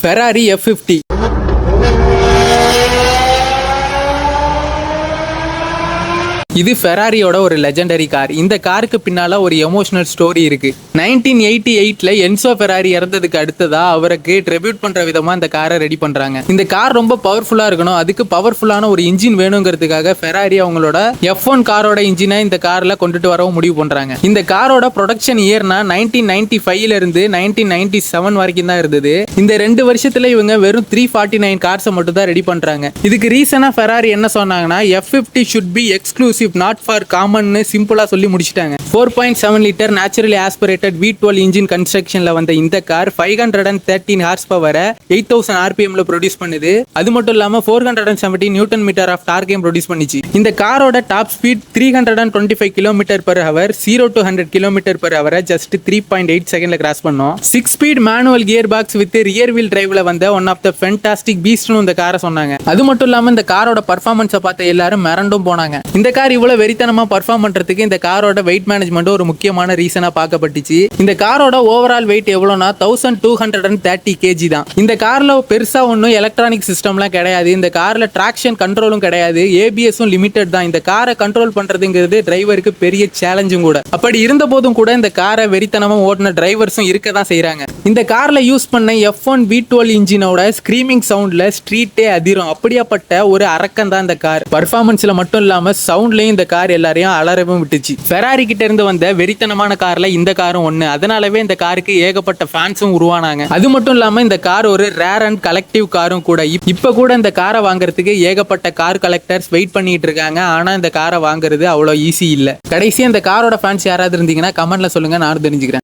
Ferrari F50. இது ஃபெராரியோட ஒரு legendary car. இந்த காருக்கு பின்னால ஒரு எமோஷனல் ஸ்டோரி இருக்கு. 1988ல என்சோ ஃபெராரி இறந்ததுக்கு அடுத்ததா அவருக்கு ட்ரிபியூட் பண்ற விதமா இந்த காரை ரெடி பண்றாங்க. இந்த கார் ரொம்ப பவர்ஃபுல்லா இருக்கணும், அதுக்கு பவர்ஃபுல்லான ஒரு இன்ஜின் வேணுங்கிறதுக்காக ஃபெராரி அவங்களோட F1 காரோட இன்ஜினை இந்த கார்ல கொண்டுட்டு வரவும் முடிவு பண்றாங்க. இந்த காரோட ப்ரொடக்ஷன் இயர்னா 1995ல இருந்து 1997 வரைக்கும் தான் இருந்தது. இந்த 2 வருஷத்துல இவங்க வெறும் 349 கார்ஸை மட்டும் தான் ரெடி பண்றாங்க. இதுக்கு ரீசனா ஃபெராரி என்ன சொன்னாங்கன்னா, F50 should be exclusive not for common னு சிம்பிளா சொல்லி முடிச்சிட்டாங்க. 4.7 litre naturally aspirated V12 engine கன்ஸ்ட்ரக்ஷன்ல வந்த இந்த கார் 513 ஹார்ஸ் பவரை 8000 RPM ல ப்ரொடியூஸ் பண்ணுது. அது மட்டும் இல்லாம 470 நியூட்டன் மீட்டர் ஆஃப் டார்க்கையும் ப்ரொடியூஸ் பண்ணிச்சு. இந்த காரோட top speed 325 kilometre per hour, 0 to 100 kilometre per hour just 3.8 செகண்ட்ல கிராஸ் பண்ணோம். 6 speed manual gear box with rear wheel டிரைவ்ல வந்த ஒன் ஆஃப் த ஃபென்டாஸ்டிக் பீஸ்ட்னு இந்த காரை சொன்னாங்க. அது மட்டும் இல்லாம இந்த காரோட பர்ஃபார்மன்ஸை பார்த்த எல்லாரும் மிரண்டும் போனாங்க. இந்த கார் இவ்வளவு வெறித்தனமா பர்ஃபார்ம் பண்றதுக்கு இந்த காரோட வெயிட் மேனேஜ்மெண்ட் ஒரு முக்கியமான ரீசனா பார்க்கப்பட்டுச்சு. இந்த காரோட ஓவரால் வெயிட் எவ்வளவுனா 1230 kg தான். இந்த கார்ல பெருசா ஒன்னும் எலக்ட்ரானிக் சிஸ்டம்லாம் கிடையாது. இந்த கார்ல டிராக்ஷன் கண்ட்ரோலும் கிடையாது, ஏபிஎஸும் லிமிட்டட் தான். இந்த காரை கண்ட்ரோல் பண்றதுங்கிறது டிரைவருக்கு பெரிய சேலஞ்சும் கூட. அப்படி இருந்த போதும் கூட இந்த காரை வெறித்தனமா ஓடின டிரைவர்ஸும் இருக்க தான் செய்யறாங்க. இந்த கார்ல யூஸ் பண்ண F1 V12 இன்ஜினோட ஸ்கிரீமிங் சவுண்ட்ல ஸ்ட்ரீட்டே அதிரும். அப்படியாப்பட்ட ஒரு அரக்கம் தான் இந்த கார். பர்ஃபார்மன்ஸ்ல மட்டும் இல்லாம சவுண்ட்லயும் இந்த கார் எல்லாரையும் அலறவும் விட்டுச்சு. ஃபெராரி கிட்ட இருந்து வந்த வெறித்தனமான கார்ல இந்த காரும் ஒண்ணு. அதனாலவே இந்த காருக்கு ஏகப்பட்ட ஃபேன்ஸும் உருவானாங்க. அது மட்டும் இல்லாம இந்த கார் ஒரு ரேர் அண்ட் கலெக்டிவ் காரும் கூட. இப்ப கூட இந்த காரை வாங்குறதுக்கு ஏகப்பட்ட கார் கலெக்டர்ஸ் வெயிட் பண்ணிட்டு இருக்காங்க. ஆனா இந்த காரை வாங்குறது அவ்வளவு ஈஸி இல்ல. கடைசியா இந்த காரோட ஃபேன்ஸ் யாராவது இருந்தீங்கன்னா கமெண்ட்ல சொல்லுங்க, நானும் தெரிஞ்சுக்கிறேன்.